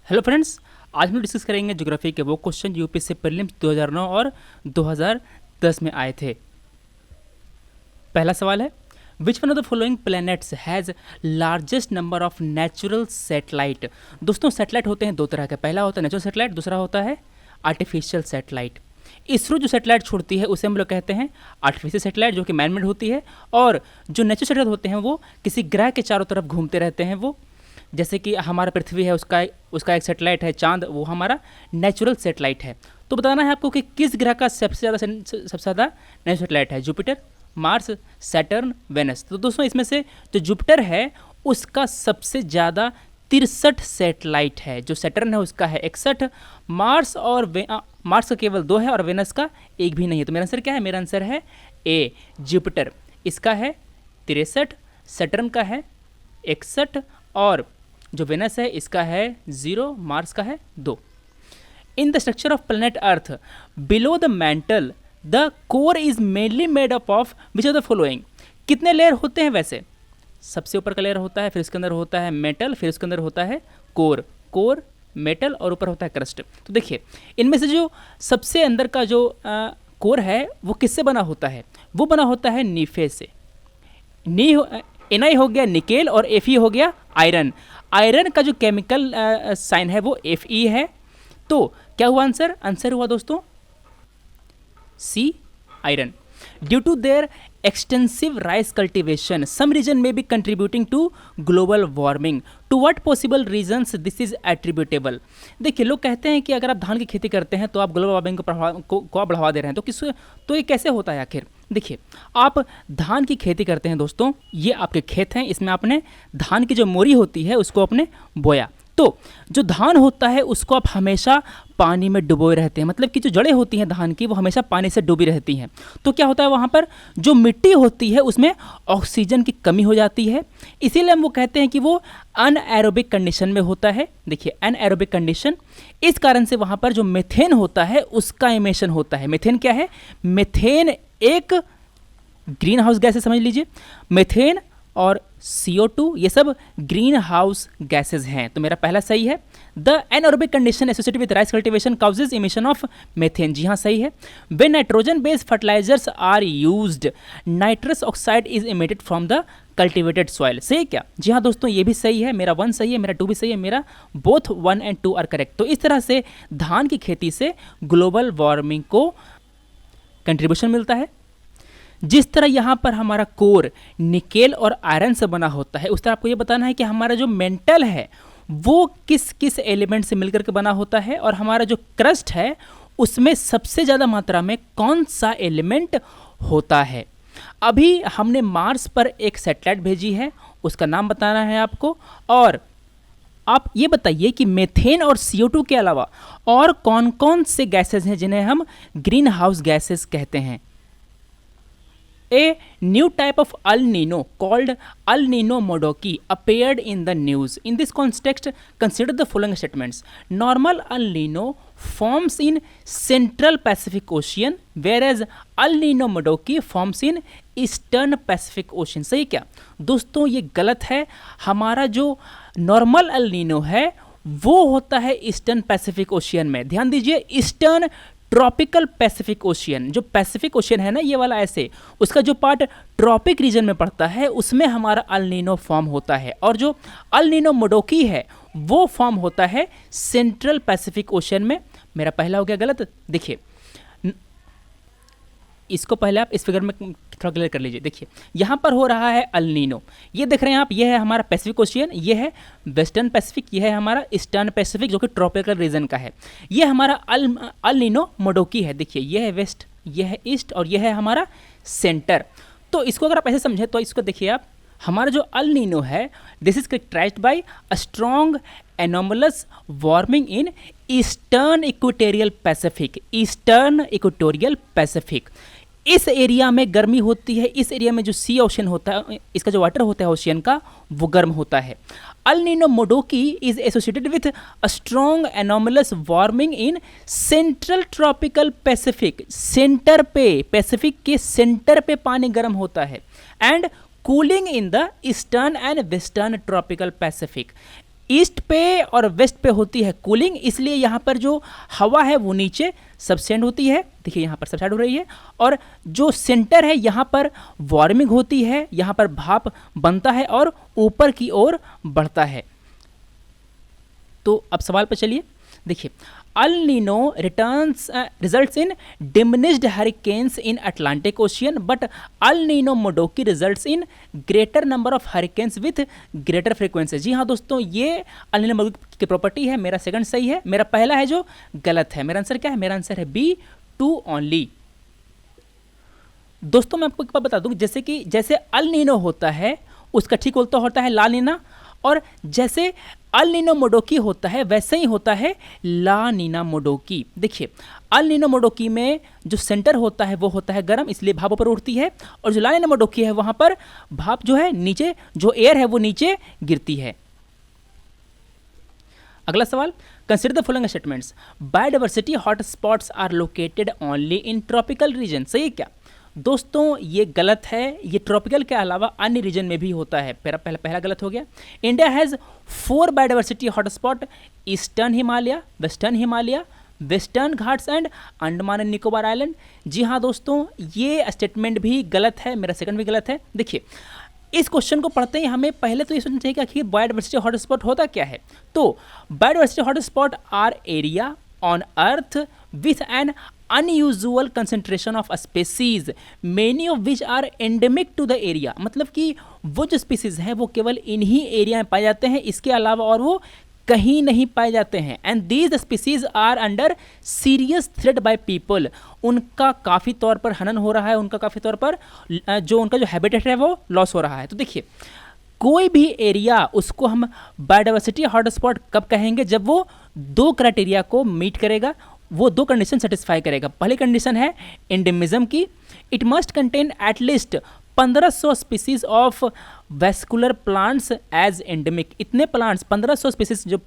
Hello friends, आज हम discuss करेंगे ज्योग्राफी के वो क्वेश्चन यूपीएससी प्रीलिम्स 2009 और 2010 में आए थे। पहला सवाल है, which one of the following planets has largest number of natural satellite. दोस्तों, सैटेलाइट होते हैं दो तरह के, पहला होता है नेचुरल सैटेलाइट, दूसरा होता है आर्टिफिशियल सैटेलाइट। इसरो जो सैटेलाइट छोड़ती है उसे हम लोग कहते हैं आर्टिफिशियल सैटेलाइट, जो कि मैनमेड होती है, और जो नेचुरल सैटेलाइट होते हैं वो किसी ग्रह के चारों तरफ घूमते रहते हैं। वो जैसे कि हमारा पृथ्वी है, उसका एक सैटेलाइट है चांद, वो हमारा नेचुरल सैटेलाइट है। तो बताना है आपको कि किस ग्रह का सबसे ज़्यादा नेचुरल सैटेलाइट है, जुपिटर, मार्स, सैटर्न, वेनस। तो दोस्तों, इसमें से जो जुपिटर है उसका सबसे ज़्यादा 63 सैटेलाइट है। जो सैटर्न है उसका है 61, मार्स मार्स का केवल 2 है और वेनस का एक भी नहीं है। तो मेरा आंसर क्या है? मेरा आंसर है ए, जुपिटर। इसका है 63, सैटर्न का है 61 और जो वेनस है इसका है 0, मार्स का है 2। In the structure of planet earth below the mantle the core is mainly made up of which of the following. कितने लेयर होते हैं वैसे? सबसे ऊपर का लेयर होता है, फिर उसके अंदर होता है मेटल, फिर उसके अंदर होता है कोर, मेटल और ऊपर होता है क्रस्ट। तो देखिए, इनमें से जो सबसे अंदर का जो कोर है वो किससे बना होता है? वो बना होता है नीफे से। Ni हो गया निकेल और Fe हो गया आयरन। आयरन का जो केमिकल साइन है वो Fe है। तो क्या हुआ आंसर? आंसर हुआ दोस्तों C, iron. Due to their extensive rice cultivation some region may be contributing to global warming. To what possible reasons this is attributable. देखिए, लोग कहते हैं कि अगर आप धान की खेती करते हैं तो आप ग्लोबल वार्मिंग को आप बढ़ावा दे रहे हैं। तो ये कैसे होता है आखिर? देखिए, आप धान की खेती करते हैं दोस्तों, ये आपके खेत हैं, इसमें आपने धान की जो मोरी होती है उसको आपने बोया। तो जो धान होता है उसको आप हमेशा पानी में डुबोए रहते हैं, मतलब कि जो जड़ें होती हैं धान की वो हमेशा पानी से डूबी रहती हैं। तो क्या होता है, वहाँ पर जो मिट्टी होती है उसमें ऑक्सीजन की कमी हो जाती है, इसीलिए हम वो कहते हैं कि वो अनएरोबिक कंडीशन में होता है। देखिए, अनएरोबिक कंडीशन, इस कारण से वहाँ पर जो मीथेन होता है उसका इमिशन होता है। मीथेन क्या है? मीथेन एक ग्रीन हाउस गैस है, समझ लीजिए। मीथेन और CO2 ये सब ग्रीन हाउस गैसेज हैं। तो मेरा पहला सही है। The anaerobic condition associated with rice cultivation causes emission of methane. जी हाँ, सही है। When nitrogen based fertilizers are used nitrous oxide is emitted from the cultivated soil. सही क्या? जी हाँ दोस्तों, ये भी सही है। मेरा 1 सही है, मेरा 2 भी सही है, मेरा बोथ 1 और 2 आर करेक्ट। तो इस तरह से धान की खेती से ग्लोबल वार्मिंग को कंट्रीब्यूशन मिलता है। जिस तरह यहाँ पर हमारा कोर निकेल और आयरन से बना होता है, उस तरह आपको ये बताना है कि हमारा जो मेंटल है वो किस किस एलिमेंट से मिलकर के बना होता है, और हमारा जो क्रस्ट है उसमें सबसे ज़्यादा मात्रा में कौन सा एलिमेंट होता है। अभी हमने मार्स पर एक सैटेलाइट भेजी है, उसका नाम बताना है आपको, और आप ये बताइए कि मीथेन और CO2 के अलावा और कौन कौन से गैसेज हैं जिन्हें हम ग्रीन हाउस गैसेज कहते हैं। A new type of El Nino called El Nino Modoki appeared in the news. In this context, consider the following statements. Normal El Nino forms in Central Pacific Ocean, whereas El Nino Modoki forms in Eastern Pacific Ocean. सही क्या? दोस्तों, ये गलत है। हमारा जो normal El Nino है वो होता है ईस्टर्न पैसिफिक ओशियन में। ध्यान दीजिए, ईस्टर्न ट्रॉपिकल पैसिफिक ओशियन, जो पैसिफिक ओशियन है ना ये वाला, ऐसे उसका जो पार्ट ट्रॉपिक रीजन में पड़ता है उसमें हमारा अल नीनो फॉर्म होता है, और जो अल नीनो मोडोकी है वो फॉर्म होता है सेंट्रल पैसिफिक ओशियन में। मेरा पहला हो गया गलत। देखिए, इसको पहले आप इस फिगर में थोड़ा क्लियर कर लीजिए। देखिए, यहाँ पर हो रहा है अल नीनो, ये देख रहे हैं आप, ये है हमारा पैसिफिक ओशियन, ये है वेस्टर्न पैसिफिक, ये है हमारा ईस्टर्न पैसिफिक जो कि ट्रॉपिकल रीजन का है। ये हमारा अल नीनो मोडोकी है। देखिए, ये है वेस्ट, ये है ईस्ट और ये है हमारा सेंटर। तो इसको अगर आप ऐसे समझें तो इसको देखिए आप, हमारा जो अल नीनो है this is characterized by a strong anomalous warming in eastern equatorial Pacific. Eastern equatorial Pacific, इस एरिया में गर्मी होती है, इस एरिया में जो सी ओशन होता है, इसका जो वाटर होता है ओशियन का, वो गर्म होता है। El Nino Modoki is associated with a strong anomalous warming in central tropical Pacific. Centre पे, पैसिफिक के सेंटर पे पानी गर्म होता है, and cooling in the eastern and western tropical Pacific. East पे और वेस्ट पे होती है कूलिंग, इसलिए यहाँ पर जो हवा है वो नीचे सबसेंड होती है, देखिए यहाँ पर सबसाइड हो रही है, और जो सेंटर है यहाँ पर वार्मिंग होती है, यहाँ पर भाप बनता है और ऊपर की ओर बढ़ता है। तो अब सवाल पर चलिए, देखिए El Nino results in diminished hurricanes in Atlantic Ocean, but El Nino Modoki results in greater number of hurricanes with greater frequency. जी हाँ दोस्तों, ये अल नीनो मोडोकी की प्रॉपर्टी है। मेरा सेकंड सही है, मेरा पहला है जो गलत है। मेरा आंसर क्या है? मेरा आंसर है बी, 2 ओनली। दोस्तों मैं आपको एक बात बता दूं, जैसे अल नीनो होता है उसका ठीक उल्टा होता है ला नीना, और जैसे अल नीनो मोडोकी होता है वैसे ही होता है ला नीना मोडोकी। देखिए अल नीनो मोडोकी में जो सेंटर होता है वो होता है गर्म, इसलिए भाप ऊपर उठती है, और जो ला नीना मोडोकी है वहां पर भाप जो है नीचे, जो एयर है वो नीचे गिरती है। अगला सवाल, consider the following statements. Biodiversity hot spots are located only in tropical region. सही है क्या? दोस्तों ये गलत है, ये ट्रॉपिकल के अलावा अन्य रीजन में भी होता है। पहला गलत हो गया। India has 4 biodiversity hotspot, eastern Himalaya, western Himalaya, western Ghats and Andaman and Nicobar island. जी हाँ दोस्तों, ये स्टेटमेंट भी गलत है, मेरा सेकंड भी गलत है। देखिए इस क्वेश्चन को पढ़ते ही हमें पहले तो ये सोचना चाहिए कि आखिर बायोडाइवर्सिटी हॉटस्पॉट होता क्या है। तो biodiversity hotspot are area on earth with an unusual concentration of species, many of which are endemic to the area। मतलब कि वो जो स्पीसीज हैं वो केवल इन्हीं एरिया में पाए जाते हैं, इसके अलावा और वो कहीं नहीं पाए जाते हैं। And these species are under serious threat by people. उनका काफ़ी तौर पर हनन हो रहा है, उनका काफ़ी तौर पर जो उनका जो हैबिटेट है वो लॉस हो रहा है। तो देखिए कोई भी एरिया उसको हम बायोडाइवर्सिटी हॉटस्पॉट कब कहेंगे? जब वो 2 क्राइटेरिया को मीट करेगा, वो 2 कंडीशन सेटिस्फाई करेगा। पहली कंडीशन है एंडेमिज्म की, it must contain at least 1500 species of vascular plants as endemic. इतने प्लांट्स 1500 स्पीसीज जो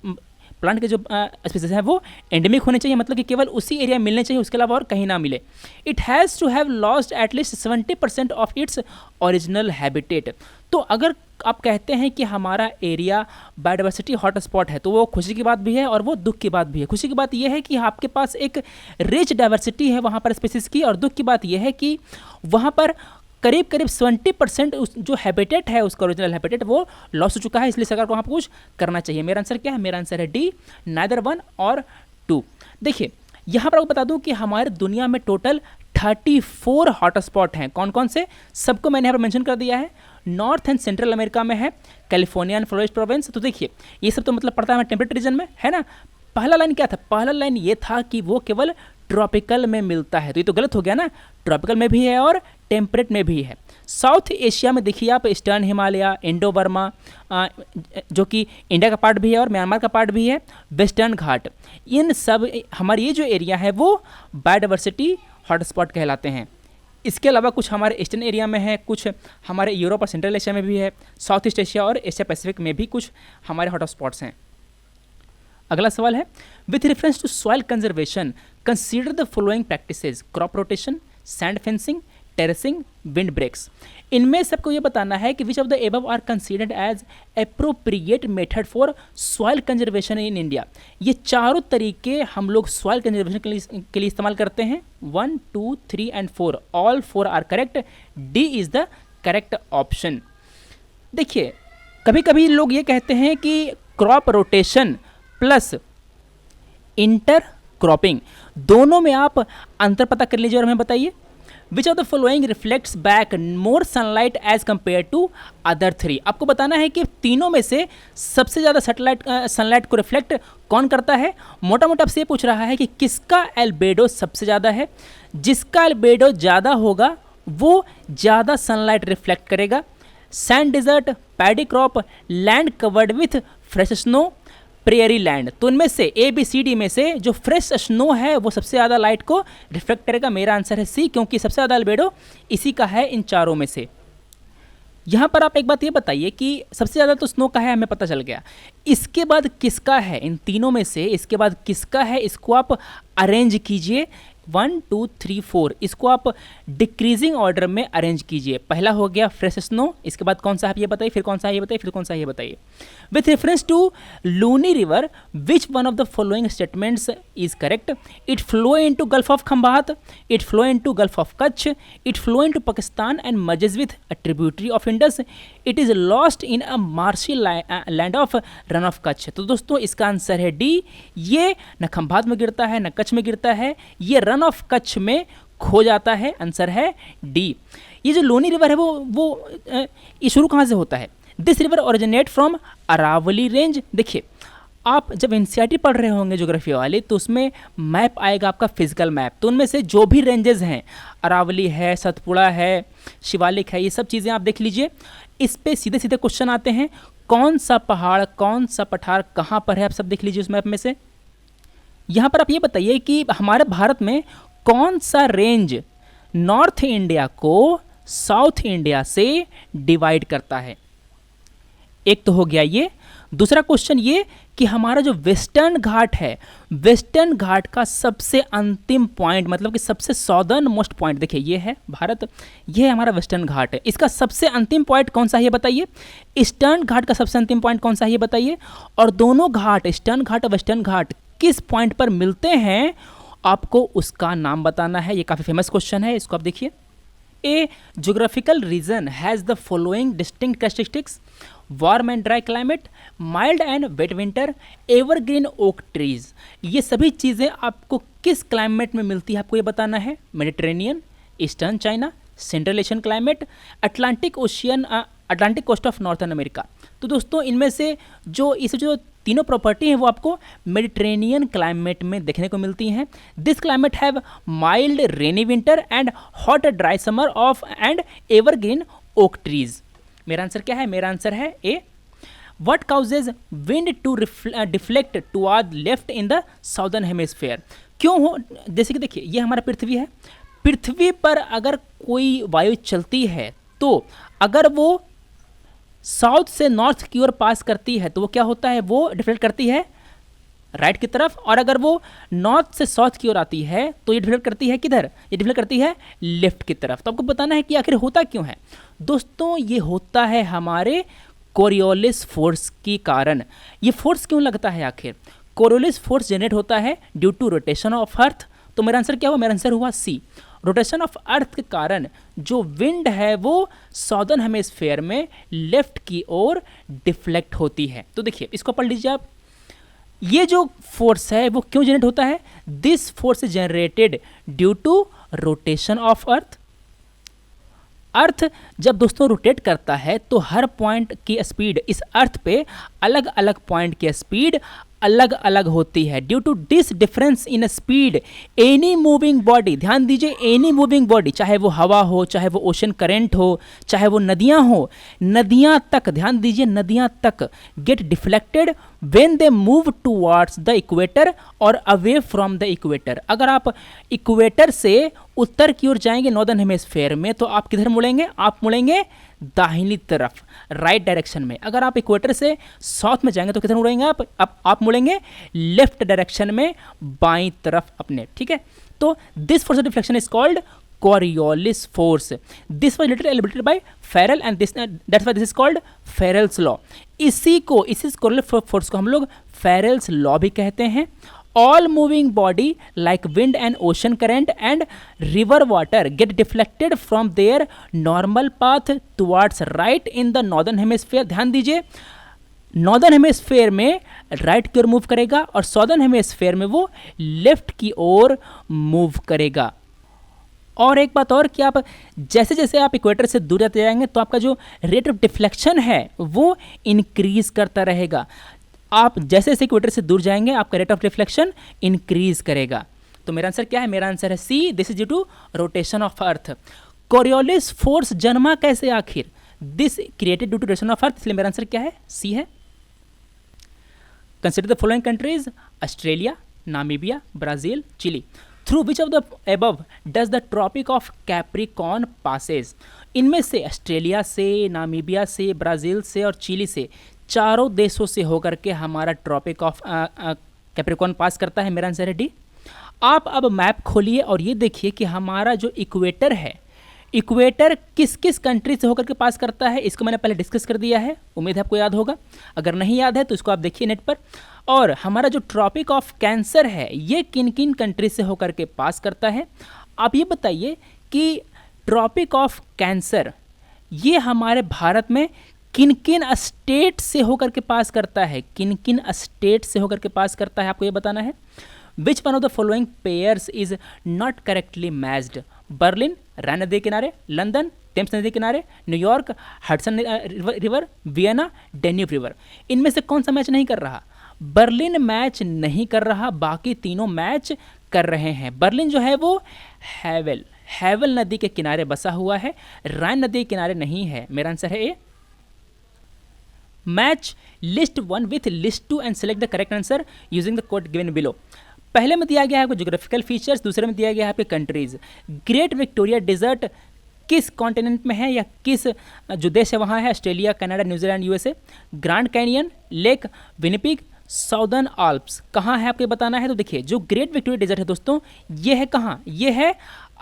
प्लांट के जो स्पीसीज हैं वो एंडेमिक होने चाहिए, मतलब कि केवल उसी एरिया मिलने चाहिए, उसके अलावा और कहीं ना मिले। It has to have lost at least 70% of its original habitat. तो अगर आप कहते हैं कि हमारा एरिया बायोडाइवर्सिटी हॉटस्पॉट है तो वो खुशी की बात भी है और वो दुख की बात भी है। खुशी की बात यह है कि आपके पास एक रिच डाइवर्सिटी है वहाँ पर स्पीसीज की, और दुख की बात यह है कि वहाँ पर करीब 70% जो हैबिटेट है उसका ओरिजिनल हैबिटेट वो लॉस हो चुका है, इसलिए सरकार को वहाँ पर कुछ करना चाहिए। मेरा आंसर क्या है? मेरा आंसर है डी, नाइदर 1 और 2। देखिए यहाँ पर आपको बता दूँ कि हमारे दुनिया में टोटल 34 हॉटस्पॉट हैं। कौन कौन से? सबको मैंने यहाँ पर मेंशन कर दिया है। नॉर्थ एंड सेंट्रल अमेरिका में है, कैलिफोर्निया एंड फ्लोरिडा प्रोविंस। तो देखिए ये सब तो मतलब पड़ता है टेम्परेट रीजन में, है ना। पहला लाइन क्या था? पहला लाइन ये था कि वो केवल ट्रॉपिकल में मिलता है, तो ये तो गलत हो गया ना। ट्रॉपिकल में भी है और टेम्परेट में भी है। साउथ एशिया में देखिए आप ईस्टर्न हिमालय, इंडो बर्मा जो कि इंडिया का पार्ट भी है और म्यांमार का पार्ट भी है, वेस्टर्न घाट, इन सब हमारी ये जो एरिया है वो बायोडाइवर्सिटी हॉटस्पॉट कहलाते हैं। इसके अलावा कुछ हमारे ईस्टर्न एरिया में है, कुछ हमारे यूरोप और सेंट्रल एशिया में भी है, साउथ ईस्ट एशिया और एशिया पैसिफिक में भी कुछ हमारे हॉटस्पॉट्स हैं। अगला सवाल है, with reference to soil conservation consider the following practices, crop rotation, sand fencing, terracing, wind breaks. इनमें सबको ये बताना है कि which of the above are considered as appropriate method for soil conservation in India. ये चारों तरीके हम लोग सॉइल कंजर्वेशन के लिए इस्तेमाल करते हैं। 1, 2, 3 and 4, all 4 are correct. D is the correct option. देखिए कभी कभी लोग ये कहते हैं कि crop rotation plus inter cropping, दोनों में आप अंतर पता कर लीजिए और हमें बताइए। Which of the following reflects back more sunlight as compare to other 3। आपको बताना है कि तीनों में से सबसे ज़्यादा सनलाइट को रिफ्लेक्ट कौन करता है। मोटा मोटा आपसे ये पूछ रहा है कि किसका एल्बेडो सबसे ज़्यादा है। जिसका एल्बेडो ज़्यादा होगा वो ज़्यादा सनलाइट रिफ्लेक्ट करेगा। Sand desert, paddy crop, land covered with fresh snow, prairie land. तो इनमें से ABCD में से जो फ्रेश स्नो है वो सबसे ज़्यादा लाइट को रिफ्लेक्ट करेगा। मेरा आंसर है सी, क्योंकि सबसे ज़्यादा अल्बेडो इसी का है इन चारों में से। यहाँ पर आप एक बात ये बताइए कि सबसे ज़्यादा तो स्नो का है, हमें पता चल गया। इसके बाद किसका है? इन तीनों में से इसके बाद किसका है? इसको आप अरेंज कीजिए 1 2 3 4 इसको आप डिक्रीजिंग ऑर्डर में अरेंज कीजिए। पहला हो गया फ्रेश स्नो, इसके बाद कौन सा है ये बताइए, फिर कौन सा है ये बताइए, फिर कौन सा है ये बताइए। With reference to Luni river which one of the following statements is correct? It flow into gulf of Khambhat, it flow into gulf of Kutch, it flow into Pakistan and merges with a tributary of Indus, it is lost in a marshy land of Rann of Kutch. तो दोस्तों इसका answer है D, ये न खंबात में गिरता है न कच्छ में गिरता है, ये रन ऑफ कच्छ में खो जाता है। आंसर है डी। ये जो लोनी रिवर है वो ये शुरू कहाँ से होता है? This river originate from Aravalli range. देखिए आप जब एनसीईआरटी पढ़ रहे होंगे ज्योग्राफी वाले तो उसमें मैप आएगा आपका फिजिकल मैप, तो उनमें से जो भी रेंजेस हैं, अरावली है, सतपुड़ा है, शिवालिक है, ये सब चीज़ें आप देख लीजिए। इस पे सीधे सीधे क्वेश्चन आते हैं, कौन सा पहाड़ कौन सा पठार कहाँ पर है, आप सब देख लीजिए उस मैप में से। यहाँ पर आप ये बताइए कि हमारे भारत में कौन सा रेंज नॉर्थ इंडिया को साउथ इंडिया से डिवाइड करता है? एक तो हो गया ये। दूसरा क्वेश्चन ये कि हमारा जो वेस्टर्न घाट है, वेस्टर्न घाट का सबसे अंतिम पॉइंट मतलब कि सबसे सॉदर्न मोस्ट पॉइंट, देखिए ये है भारत, ये है हमारा वेस्टर्न घाट है, इसका सबसे अंतिम पॉइंट कौन सा है ये बताइए। ईस्टर्न घाट का सबसे अंतिम पॉइंट कौन सा है ये बताइए। और दोनों घाट, ईस्टर्न घाट और वेस्टर्न घाट किस पॉइंट पर मिलते हैं, आपको उसका नाम बताना है। ये काफ़ी फेमस क्वेश्चन है, इसको आप देखिए। A geographical region has the following distinct characteristics: warm and dry climate, mild and wet winter, evergreen oak trees. ये सभी चीज़ें आपको किस क्लाइमेट में मिलती है आपको ये बताना है। Mediterranean, eastern China, central Asian climate, Atlantic ocean, Atlantic coast of northern America. तो दोस्तों इनमें से जो तीनों प्रॉपर्टी हैं वो आपको मेडिटेरेनियन क्लाइमेट में देखने को मिलती हैं। This climate have mild rainy winter and hot dry summer of and evergreen oak trees. मेरा आंसर क्या है? मेरा आंसर है ए। What causes wind to deflect toward left in the southern hemisphere? क्यों हो? जैसे कि देखिए ये हमारा पृथ्वी है, पृथ्वी पर अगर कोई वायु चलती है तो अगर वो साउथ से नॉर्थ की ओर पास करती है तो वो क्या होता है, वो डिफ्लेक्ट करती है राइट की तरफ, और अगर वो नॉर्थ से साउथ की ओर आती है तो ये डिफ्लेक्ट करती है किधर, ये डिफ्लेक्ट करती है लेफ्ट की तरफ। तो आपको बताना है कि आखिर होता क्यों है। दोस्तों ये होता है हमारे कोरियोलिस फोर्स के कारण। ये फोर्स क्यों लगता है आखिर? कोरियोलिस फोर्स जनरेट होता है due to rotation of earth. तो मेरा आंसर क्या हुआ? मेरा आंसर हुआ सी। रोटेशन ऑफ अर्थ के कारण जो विंड है वो सॉदर्न हेमिस्फीयर में लेफ्ट की ओर डिफ्लेक्ट होती है। तो देखिए इसको पढ़ लीजिए आप, ये जो फोर्स है वो क्यों जनरेट होता है? This force is generated due to rotation of earth. Earth जब दोस्तों रोटेट करता है तो हर पॉइंट की स्पीड इस अर्थ पे अलग अलग पॉइंट की स्पीड अलग अलग होती है। Due to this difference in speed any moving body, ध्यान दीजिए एनी मूविंग बॉडी, चाहे वो हवा हो, चाहे वो ओशन करंट हो, चाहे वो नदियां हो, नदियां तक, ध्यान दीजिए नदियां तक get deflected when they move towards the equator और अवे फ्रॉम द इक्वेटर। अगर आप इक्वेटर से उत्तर की ओर जाएंगे नॉर्दर्न हेमिस्फीयर में तो आप किधर मुड़ेंगे? आप मुड़ेंगे दाहिनी तरफ, राइट डायरेक्शन में। अगर आप इक्वेटर से साउथ में जाएंगे तो किधर मुड़ेंगे आप मुड़ेंगे लेफ्ट डायरेक्शन में, बाईं तरफ अपने, ठीक है। तो this force of deflection is called Coriolis force. This was later elaborated by Ferrel and that's why this is called Ferrel's law. इसी कोरियोलिस फोर्स को हम लोग फेरल्स लॉ भी कहते हैं। All moving body like wind and ocean current and river water get deflected from their normal path towards right in the northern hemisphere। ध्यान दीजिए northern hemisphere में राइट की ओर मूव करेगा और सॉदर्न हेमिस्फीयर में वो लेफ्ट की ओर मूव करेगा। और एक बात और कि आप जैसे जैसे आप इक्वेटर से दूर जाते जाएंगे तो आपका जो रेट ऑफ डिफ्लेक्शन है वो इंक्रीज करता रहेगा। आप जैसे जैसे इक्वेटर से दूर जाएंगे आपका रेट ऑफ रिफ्लेक्शन इंक्रीज करेगा। तो मेरा आंसर क्या है? मेरा आंसर है C. This is due to rotation of earth. Coriolis force जन्मा कैसे आखिर? This created due to rotation of earth, इसलिए मेरा आंसर क्या है? सी है। Consider the following countries: Australia, Namibia, Brazil, Chile. Through which of the above does the tropic of Capricorn passes? इनमें से ऑस्ट्रेलिया से, नामीबिया से, ब्राज़ील से और चिली से, चारों देशों से होकर के हमारा ट्रॉपिक ऑफ कैप्रिकॉर्न पास करता है। मेरा आंसर है डी। आप अब मैप खोलिए और ये देखिए कि हमारा जो इक्वेटर है, इक्वेटर किस किस कंट्री से होकर के पास करता है, इसको मैंने पहले डिस्कस कर दिया है, उम्मीद है आपको याद होगा। अगर नहीं याद है तो इसको आप देखिए नेट पर। और हमारा जो ट्रॉपिक ऑफ कैंसर है ये किन किन कंट्री से होकर के पास करता है। आप ये बताइए कि ट्रॉपिक ऑफ कैंसर ये हमारे भारत में किन किन स्टेट से होकर के पास करता है, किन किन स्टेट से होकर के पास करता है, आपको ये बताना है। Which one of the following pairs is not correctly matched. Berlin Rhine नदी के किनारे, लंदन टेम्स नदी के किनारे, New York Hudson river, Vienna Danube river. इनमें से कौन सा मैच नहीं कर रहा? बर्लिन मैच नहीं कर रहा, बाकी तीनों मैच कर रहे हैं। बर्लिन जो है वो हैवल नदी के किनारे बसा हुआ है, राइन नदी के किनारे नहीं है। मेरा आंसर है A. Match list 1 with list 2 and select the correct answer using the code given below. पहले में दिया गया है आपको ज्योग्राफिकल फीचर्स, दूसरे में दिया गया है आपके कंट्रीज। ग्रेट विक्टोरिया डिजर्ट किस कॉन्टिनेंट में है या किस जो देश है वहाँ है? Australia, Canada, New Zealand, USA. Grand Canyon, Lake Winnipeg, southern Alps कहाँ है आपको बताना है। तो देखिए जो ग्रेट विक्टोरिया डेजर्ट है दोस्तों ये है कहाँ? ये है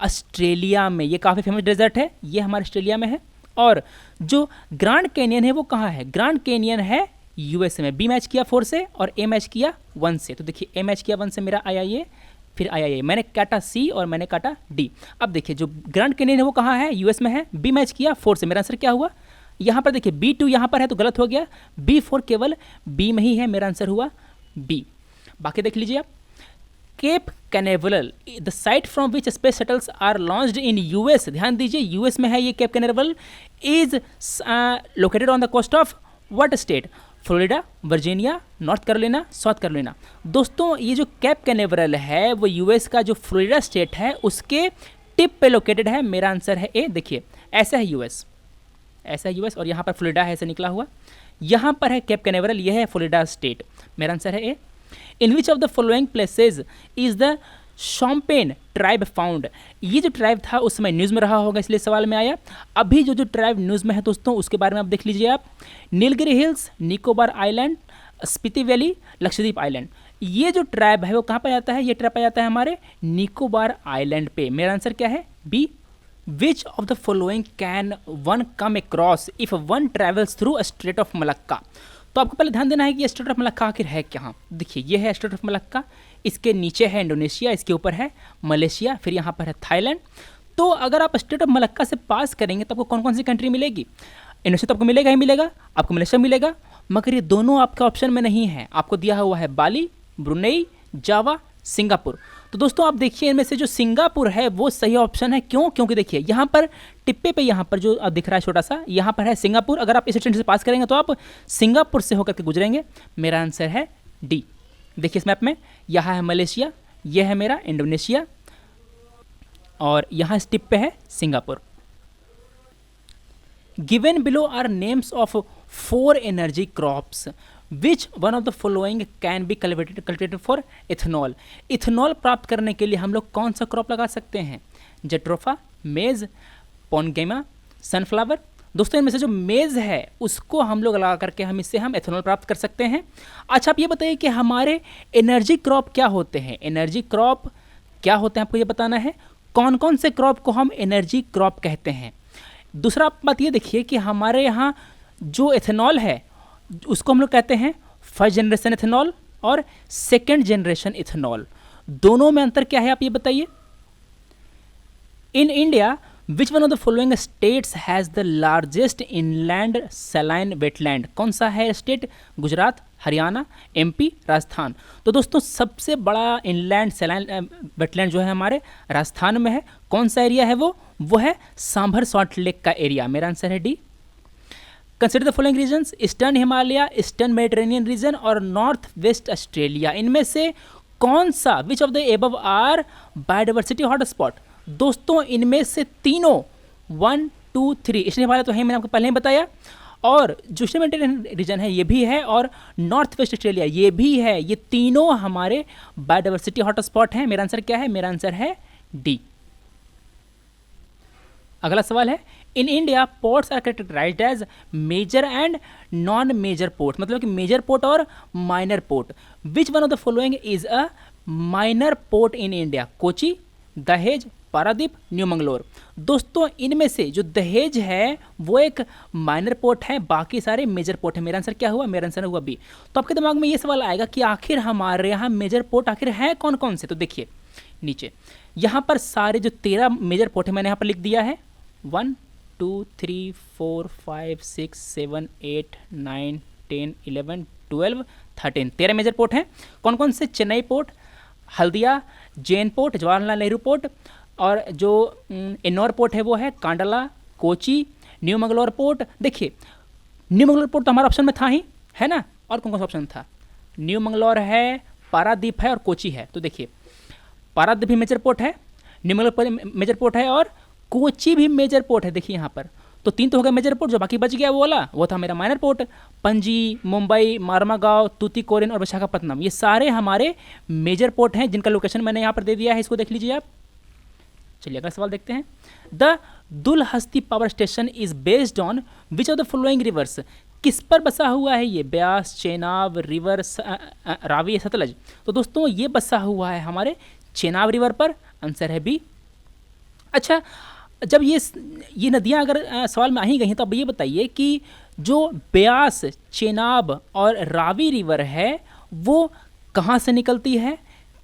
ऑस्ट्रेलिया में, ये काफ़ी फेमस डेजर्ट है, ये हमारे ऑस्ट्रेलिया में है। और जो ग्रैंड कैनियन है वो कहाँ है? ग्रैंड कैनियन है यूएसए में। बी मैच किया 4 से और ए मैच किया 1 से। तो देखिए ए मैच किया 1 से मेरा आया ये, फिर आया ये, मैंने काटा सी और मैंने काटा डी। अब देखिए जो ग्रैंड कैनियन है वो कहाँ है? यूएस में है। बी मैच किया 4 से, मेरा आंसर क्या हुआ? यहाँ पर देखिए B2 यहाँ पर है तो गलत हो गया, B4 केवल बी में ही है, मेरा आंसर हुआ बी। बाकी देख लीजिए आप। Cape Canaveral the site from which space shuttles are launched in US. ध्यान दीजिए यूएस में है ये Cape Canaveral. Is located on the coast of what state? Florida, Virginia, North Carolina, South Carolina. दोस्तों ये जो केप कैनेवरल है वो यूएस का जो फ्लोरिडा स्टेट है उसके टिप पे लोकेटेड है। मेरा आंसर है ए। देखिए ऐसा है यूएस, ऐसा है यूएस और यहाँ पर फ्लोरिडा है ऐसे निकला हुआ, यहाँ पर है केप कैनेवरल, यह है फ्लोरिडा स्टेट। मेरा आंसर है A. In which of the following places is the Shompen tribe found. ये जो ट्राइब था उस समय न्यूज़ में रहा होगा इसलिए सवाल में आया। अभी जो ट्राइब न्यूज़ में है दोस्तों उसके बारे में आप देख लीजिए आप। Nilgiri hills, Nicobar island, Spiti valley, Lakshadweep island. ये जो ट्राइब है वो कहाँ पर आता है? ये ट्राइब पाया जाता है हमारे निकोबार आइलैंड पे। मेरा आंसर क्या है? B. Which of the following can one come across if one travels through strait of Malacca. तो आपको पहले ध्यान देना है कि स्ट्रेट ऑफ मलक्का आखिर है कहाँ। देखिए ये है स्ट्रेट ऑफ मलक्का, इसके नीचे है इंडोनेशिया, इसके ऊपर है मलेशिया, फिर यहाँ पर है थाईलैंड। तो अगर आप स्ट्रेट ऑफ मलक्का से पास करेंगे तो आपको कौन कौन सी कंट्री मिलेगी? इंडोनेशिया तो आपको मिलेगा ही मिलेगा, आपको मलेशिया मिलेगा, मगर ये दोनों आपका ऑप्शन में नहीं है। आपको दिया हुआ है बाली, ब्रुनेई, जावा, सिंगापुर। तो दोस्तों आप देखिए इनमें से जो सिंगापुर है वो सही ऑप्शन है। क्यों? क्योंकि देखिए यहाँ पर टिप्पे पे यहाँ पर जो दिख रहा है छोटा सा, यहाँ पर है सिंगापुर। अगर आप इस स्टेशन से पास करेंगे तो आप सिंगापुर से होकर के गुजरेंगे। मेरा आंसर है डी। देखिए इस मैप में यहाँ है मलेशिया, यह है मेरा इंडोनेशिया और यहाँ इस टिप पे है Singapore. Given below are names of 4 energy crops. Which one of the following can be cultivated for ethanol. Ethanol प्राप्त करने के लिए हम लोग कौन सा क्रॉप लगा सकते हैं? जेट्रोफा, मेज, पॉनगेमा, सनफ्लावर। दोस्तों इनमें से जो मेज है उसको हम लोग लगा करके हम इससे एथेनॉल प्राप्त कर सकते हैं। अच्छा आप ये बताइए कि हमारे एनर्जी क्रॉप क्या होते हैं? एनर्जी क्रॉप क्या होते हैं आपको ये बताना है। कौन कौन से क्रॉप को हम एनर्जी क्रॉप कहते हैं? दूसरा बात ये देखिए कि हमारे यहाँ जो एथेनॉल है उसको हम लोग कहते हैं फर्स्ट जनरेशन इथेनॉल और सेकेंड जनरेशन इथेनॉल। दोनों में अंतर क्या है आप ये बताइए। In India which one of the following states has the largest inland saline wetland. कौन सा है स्टेट? गुजरात, हरियाणा, एमपी, राजस्थान। तो दोस्तों सबसे बड़ा इनलैंड सैलाइन वेटलैंड जो है हमारे राजस्थान में है। कौन सा एरिया है वो है सांभर सॉल्ट लेक का एरिया। मेरा आंसर है D. Consider the following regions. Eastern Himalaya, eastern Mediterranean region और नॉर्थ वेस्ट ऑस्ट्रेलिया। इनमें से कौन सा which of the above are biodiversity hotspot. दोस्तों इनमें से तीनों 1, 2, 3 ईस्टर्न हिमालय तो है मैंने आपको पहले ही बताया, और जो ईस्टर्न मेडिटेरेनियन रीजन है ये भी है और नॉर्थ वेस्ट ऑस्ट्रेलिया ये भी है। ये तीनों हमारे बायोडाइवर्सिटी हॉटस्पॉट हैं। मेरा आंसर क्या है? मेरा आंसर है डी। अगला सवाल है in India ports are categorized as major and non major port, मतलब कि मेजर पोर्ट और minor port. Which one of the following is a minor port in India? Kochi, Dahej, Paradip, new Mangalore. दोस्तों इनमें से जो दहेज है वो एक माइनर पोर्ट है, बाकी सारे मेजर पोर्ट है। मेरा आंसर क्या हुआ? मेरा आंसर हुआ बी। तो आपके दिमाग में ये सवाल आएगा कि आखिर हमारे यहाँ मेजर पोर्ट आखिर हैं कौन कौन से? तो देखिए नीचे यहाँ पर सारे जो 13 मेजर पोर्ट है मैंने यहाँ पर लिख दिया है। 1 2 3 4 5 6 7 8 9 10 11 12 13 13 मेजर पोर्ट हैं। कौन कौन से? Chennai port, Haldia, Jain port, Jawaharlal Nehru port, और जो इन्नौर पोर्ट है वो है कांडला, कोची, न्यू मंगलोर पोर्ट। देखिए न्यू मंगलोर पोर्ट तो हमारा ऑप्शन में था ही, है ना। और कौन कौन सा ऑप्शन था? न्यू मंगलोर है, पारादीप है और कोची है। तो देखिए पारादीप भी मेजर पोर्ट है, न्यू मंगलोर मेजर पोर्ट है और कोची भी मेजर पोर्ट है। देखिए यहाँ पर तो 3 तो हो गए मेजर पोर्ट, जो बाकी बच गया वो वाला वो था मेरा माइनर पोर्ट। पणजी, मुंबई, मारमागांव, तूतीकोरिन और विशाखापट्टनम, ये सारे हमारे मेजर पोर्ट हैं जिनका लोकेशन मैंने यहाँ पर दे दिया है, इसको देख लीजिए आप। चलिए अगला सवाल देखते हैं। The Dulhasti power station is based on which of the following reverse? किस पर बसा हुआ है ये? ब्यास, चेनाब, रिवर, रावी, सतलज। तो दोस्तों ये बसा हुआ है हमारे चेनाब रिवर पर। आंसर है बी। अच्छा, जब ये नदियाँ अगर सवाल में आ ही गई हैं तो अब ये बताइए कि जो ब्यास, चेनाब और रावी रिवर है वो कहाँ से निकलती है,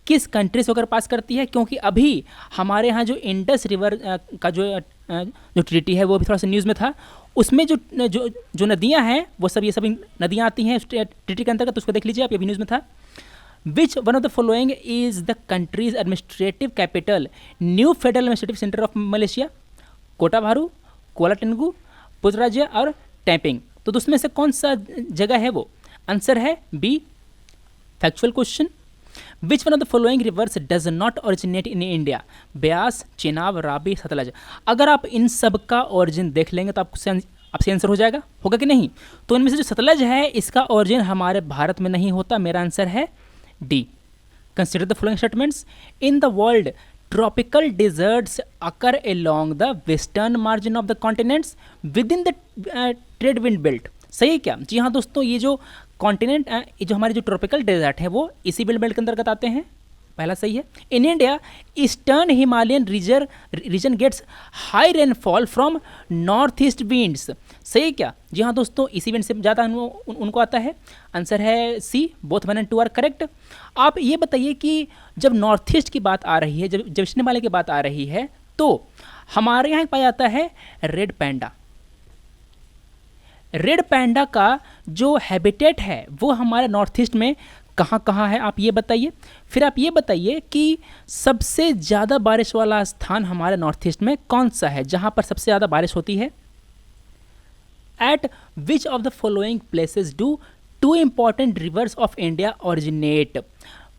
किस कंट्री से होकर पास करती है? क्योंकि अभी हमारे यहाँ जो इंडस रिवर का जो ट्रीटी है वो भी थोड़ा सा न्यूज़ में था, उसमें जो नदियाँ हैं वो सब ये सब नदियाँ आती हैं ट्रीटी के अंतर्गत। उसको देख लीजिए आप, ये भी न्यूज़ में था। Which one of the following is the countries administrative capital new federal administrative centre of Malaysia? Kota Bharu, कोलाटेंगू, पुजराजिया और टैंपिंग। तो उसमें से कौन सा जगह है वो? आंसर है B. Factual question. Which one of the following rivers does not originate in India? Beas, Chenab, Ravi, Sutlej. अगर आप इन सब का ओरिजिन देख लेंगे तो आपसे आंसर हो जाएगा, होगा कि नहीं? तो इनमें से जो सतलज है इसका ओरिजिन हमारे भारत में नहीं होता। मेरा आंसर है D. Consider the following statements. In the world tropical deserts occur along the western margin of the continents within the trade wind belt। सही है क्या? जी हाँ दोस्तों, ये जो कॉन्टिनेंट ये जो हमारे जो ट्रॉपिकल डेजर्ट है वो इसी बेल्ट के अंतर्गत आते हैं। पहला सही है। In India eastern Himalayan region gets high rainfall from north east winds. सही है क्या? जी हाँ दोस्तों, इसी विंड से ज़्यादा उनको आता है। आंसर है C. Both 1 and 2 are correct. आप ये बताइए कि जब नॉर्थ ईस्ट की बात आ रही है, जब ईस्ट हिमालय की बात आ रही है, तो हमारे यहाँ पाया जाता है रेड पैंडा। रेड पैंडा का जो हैबिटेट है वो हमारे नॉर्थ ईस्ट में कहाँ कहाँ है, आप ये बताइए। फिर आप ये बताइए कि सबसे ज़्यादा बारिश वाला स्थान हमारे नॉर्थ ईस्ट में कौन सा है, जहाँ पर सबसे ज़्यादा बारिश होती है? Eight which of the following places do 2 important rivers of India originate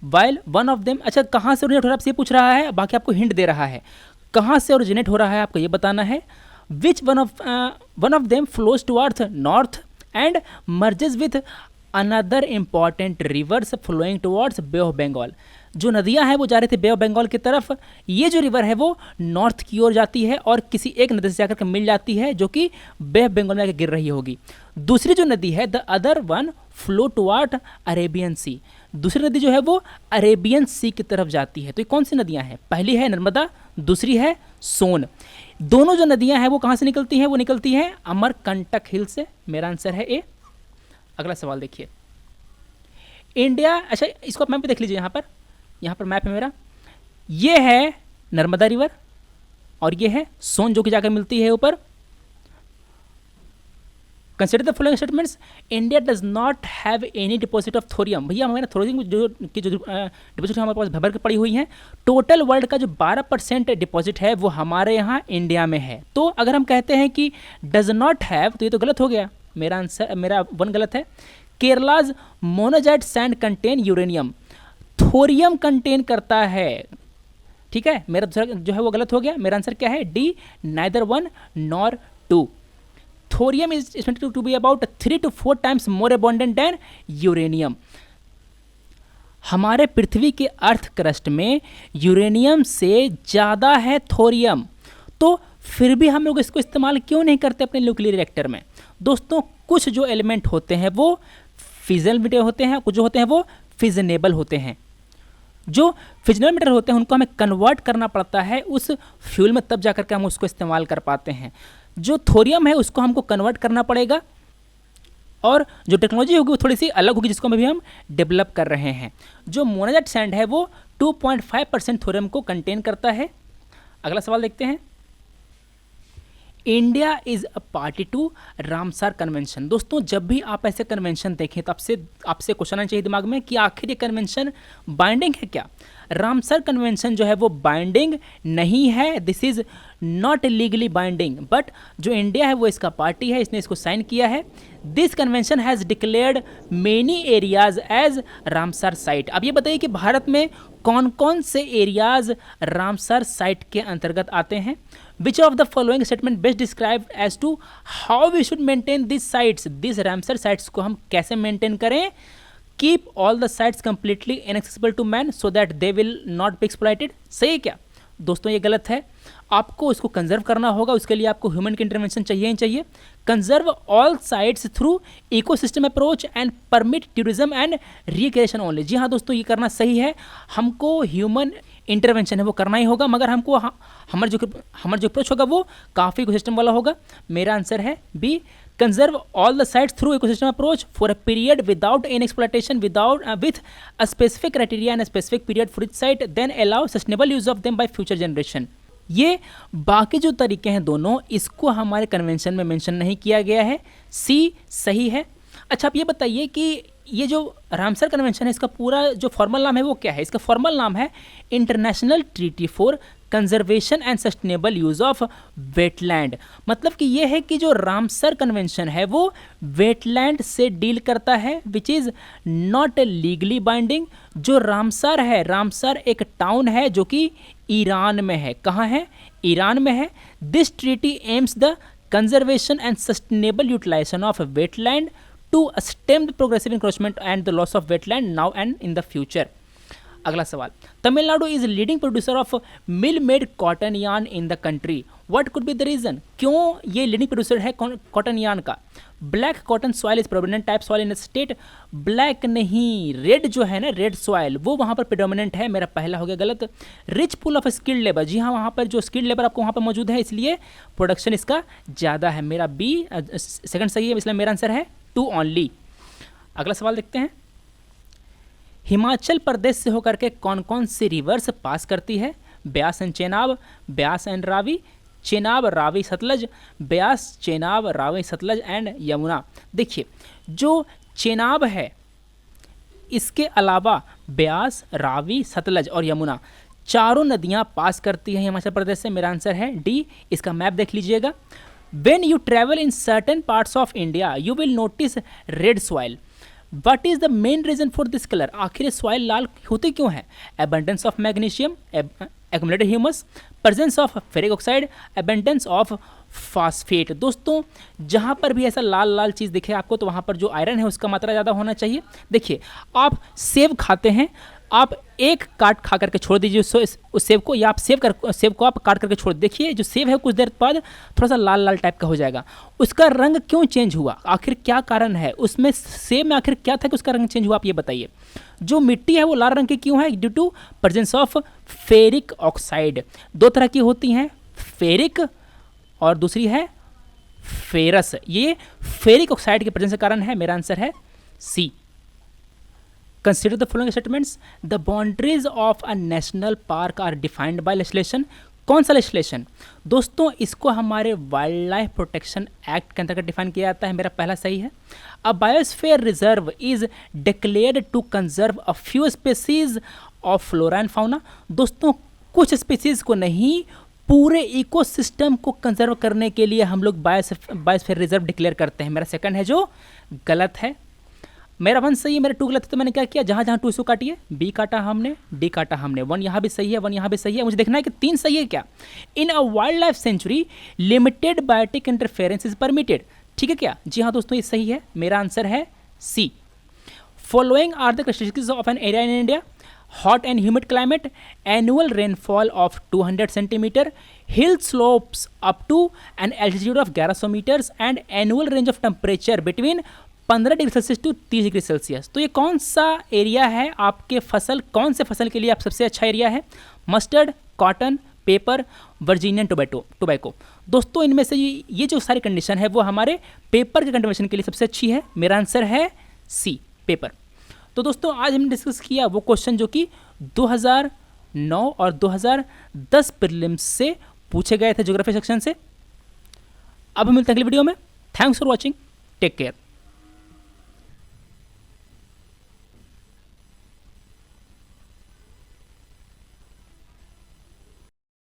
while one of them. अच्छा, कहाँ से ओरिजिनेट हो रहा है आपसे पूछ रहा है, बाकी आपको हिंट दे रहा है कहाँ से ओरिजिनेट हो रहा है, आपको ये बताना है। Which one of them flows towards north and merges with another important rivers flowing towards bay of Bengal. जो नदियां हैं वो जा रहे थे बे ऑफ बंगाल की तरफ। ये जो रिवर है वो नॉर्थ की ओर जाती है और किसी एक नदी से जाकर के मिल जाती है जो कि बे ऑफ बंगाल में आकर गिर रही होगी। दूसरी जो नदी है the other one flow toward Arabian sea. दूसरी नदी जो है वो अरेबियन सी की तरफ जाती है। तो ये कौन सी नदियां हैं? पहली है नर्मदा, दूसरी है सोन। दोनों जो नदियां हैं वो कहाँ से निकलती हैं? वो निकलती हैं अमरकंटक हिल से। मेरा आंसर है ए। अगला सवाल देखिए। इंडिया, अच्छा इसको मैप पे देख लीजिए, यहाँ पर मैप है मेरा। ये है नर्मदा रिवर और ये है सोन जो कि जाकर मिलती है ऊपर। Consider the following statements. India does not have any deposit of thorium. भैया हमारे थोरियम जो डिपॉजिट हमारे पास भर के पड़ी हुई हैं, टोटल वर्ल्ड का जो 12% डिपॉजिट है वो हमारे यहाँ इंडिया में है। तो अगर हम कहते हैं कि डज नॉट हैव तो ये तो गलत हो गया। मेरा 1 गलत है। Kerala's monazite sand contain uranium. Thorium contain करता है, ठीक है। मेरा दूसरा जो है वो गलत हो गया। मेरा आंसर क्या है? D, neither 1 nor 2। Thorium is estimated to be about 3 to 4 times more abundant than uranium. हमारे पृथ्वी के अर्थ क्रस्ट में यूरेनियम से ज़्यादा है थोरियम, तो फिर भी हम लोग इसको इस्तेमाल क्यों नहीं करते अपने न्यूक्लियर रिएक्टर में? दोस्तों कुछ जो एलिमेंट होते हैं वो फिजनेबल होते हैं, कुछ जो होते हैं वो फिजनेबल होते हैं। जो फिजनल मैटर होते हैं उनको हमें कन्वर्ट करना पड़ता है उस फ्यूल में, तब जाकर के हम उसको इस्तेमाल कर पाते हैं। जो थोरियम है उसको हमको कन्वर्ट करना पड़ेगा, और जो टेक्नोलॉजी होगी वो थोड़ी सी अलग होगी जिसको अभी हम डेवलप कर रहे हैं। जो मोनाजाइट सैंड है वो 2.5% थोरियम को कंटेन करता है। अगला सवाल देखते हैं। India is a party to Ramsar convention. दोस्तों जब भी आप ऐसे कन्वेंशन देखें तो आपसे क्वेश्चन आना चाहिए दिमाग में कि आखिर ये कन्वेंशन बाइंडिंग है क्या। रामसर कन्वेंशन जो है वो बाइंडिंग नहीं है, this is not legally binding, but जो इंडिया है वो इसका पार्टी है, इसने इसको साइन किया है। This convention has declared many areas as Ramsar site. अब ये बताइए कि भारत में कौन कौन से एरियाज रामसर साइट के अंतर्गत आते हैं। Which of the following statement best describe as to how we should maintain these sites? These Ramsar sites को हम कैसे maintain करें? Keep all the sites completely inaccessible to man so that they will not be exploited. सही है क्या? दोस्तों ये गलत है, आपको इसको कंजर्व करना होगा, उसके लिए आपको ह्यूमन की इंटरवेंशन चाहिए ही चाहिए। Conserve all sites through ecosystem approach and permit tourism and recreation only. जी हाँ दोस्तों, ये करना सही है, हमको ह्यूमन इंटरवेंशन है वो करना ही होगा, मगर हमको हमारा जो अप्रोच होगा वो काफ़ी इकोसिस्टम वाला होगा। मेरा आंसर है B, conserve all the sites through ecosystem approach for a period without an exploitation with a specific criteria and specific period for each site, then allow sustainable use of them by future generation. ये बाकी जो तरीके हैं दोनों, इसको हमारे convention में mention नहीं किया गया है, सी सही है। अच्छा आप ये बताइए कि ये जो रामसर कन्वेंशन है इसका पूरा जो फॉर्मल नाम है वो क्या है। इसका फॉर्मल नाम है international treaty for conservation and sustainable use of wetland. मतलब कि ये है कि जो रामसर कन्वेंशन है वो वेटलैंड से डील करता है, which is not legally binding. जो रामसर है, रामसर एक टाउन है जो कि ईरान में है। कहाँ है? ईरान में है। This treaty aims the conservation and sustainable utilization of wetland to stem the progressive encroachment and the loss of wetland now and in the future. अगला सवाल, Tamil Nadu is leading producer of mill made cotton yarn in the country, what could be the region? क्यों ये leading producer है cotton yarn का? Black cotton soil is prominent type soil in state. Black नहीं, red जो है ना, red soil वो वहाँ पर प्रिडोमिनेंट है। मेरा पहला हो गया गलत। Rich pool of skilled labour, जी हाँ वहाँ पर जो स्किल्ड लेबर आपको वहाँ पर मौजूद है इसलिए प्रोडक्शन इसका ज़्यादा है। मेरा बी सेकंड सही है, इसलिए मेरा आंसर है 2 ओनली। अगला सवाल देखते हैं। हिमाचल प्रदेश से होकर के कौन कौन सी रिवर्स पास करती है? Beas and Chenab, Beas and Ravi, Chenab Ravi Sutlej, Beas Chenab Ravi Sutlej and Yamuna. देखिए जो चेनाब है इसके अलावा ब्यास, रावी, सतलज और यमुना चारों नदियां पास करती हैं हिमाचल प्रदेश से। मेरा आंसर है डी। इसका मैप देख लीजिएगा। When you travel in certain parts of India, you will notice red soil. What is the main reason for this color? आखिर सॉइल लाल होती क्यों है? Abundance of magnesium, accumulated humus, presence of ferric oxide, abundance of phosphate। दोस्तों जहाँ पर भी ऐसा लाल लाल चीज़ दिखे आपको तो वहाँ पर जो आयरन है उसका मात्रा ज़्यादा होना चाहिए। देखिए आप सेब खाते हैं, आप एक काट खा करके छोड़ दीजिए उस सेब को, या आप सेब को आप काट करके छोड़ देखिए, जो सेब है कुछ देर बाद थोड़ा सा लाल लाल टाइप का हो जाएगा। उसका रंग क्यों चेंज हुआ? आखिर क्या कारण है? उसमें सेब में आखिर क्या था कि उसका रंग चेंज हुआ? आप ये बताइए। जो मिट्टी है वो लाल रंग की क्यों है? Due to presence of ferric oxide. दो तरह की होती हैं, फेरिक और दूसरी है फेरस। ये फेरिक ऑक्साइड के प्रेजेंस के कारण है। मेरा आंसर है सी। Consider the following statements. The boundaries of a national park are defined by legislation. कौन सा legislation? दोस्तों इसको हमारे वाइल्ड लाइफ प्रोटेक्शन एक्ट के अंतर्गत डिफाइन किया जाता है। मेरा पहला सही है। A biosphere reserve is declared to conserve a few species of flora and fauna. दोस्तों कुछ स्पीसीज को नहीं, पूरे इकोसिस्टम को कंजर्व करने के लिए हम लोग बायोस्फीयर रिजर्व डिक्लेयर करते हैं। मेरा सेकंड है जो गलत है। मेरा 1 सही है, मेरा 2 गलत है। तो मैंने क्या किया, जहाँ जहाँ 2 इसको काटिए, बी काटा हमने, डी काटा हमने, 1 यहाँ भी सही है, 1 यहाँ भी सही है। मुझे देखना है कि 3 सही है क्या। In a wild life sanctuary limited biotic interference is permitted. ठीक है क्या? जी हाँ दोस्तों ये सही है। मेरा आंसर है C. Following are the characteristics of an area in India. Hot and humid climate, annual rainfall of 200 centimetre, hill slopes up to an altitude of 1100 metres and annual range of temperature between 15 degree Celsius to 30 degree Celsius. तो ये कौन सा area है आपके फसल, कौन से फसल के लिए आप सबसे अच्छा एरिया है? Mustard, cotton, pepper, Virginian tobacco. दोस्तों इनमें से ये जो सारी कंडीशन है वो हमारे पेपर के कंजर्वेशन के लिए सबसे अच्छी है। मेरा आंसर है सी, पेपर। तो दोस्तों आज हमने डिस्कस किया वो क्वेश्चन जो कि 2009 और 2010 प्रीलिम्स से पूछे गए थे ज्योग्राफी सेक्शन से। अब हम मिलते हैं अगली वीडियो में। Thanks for watching, take care.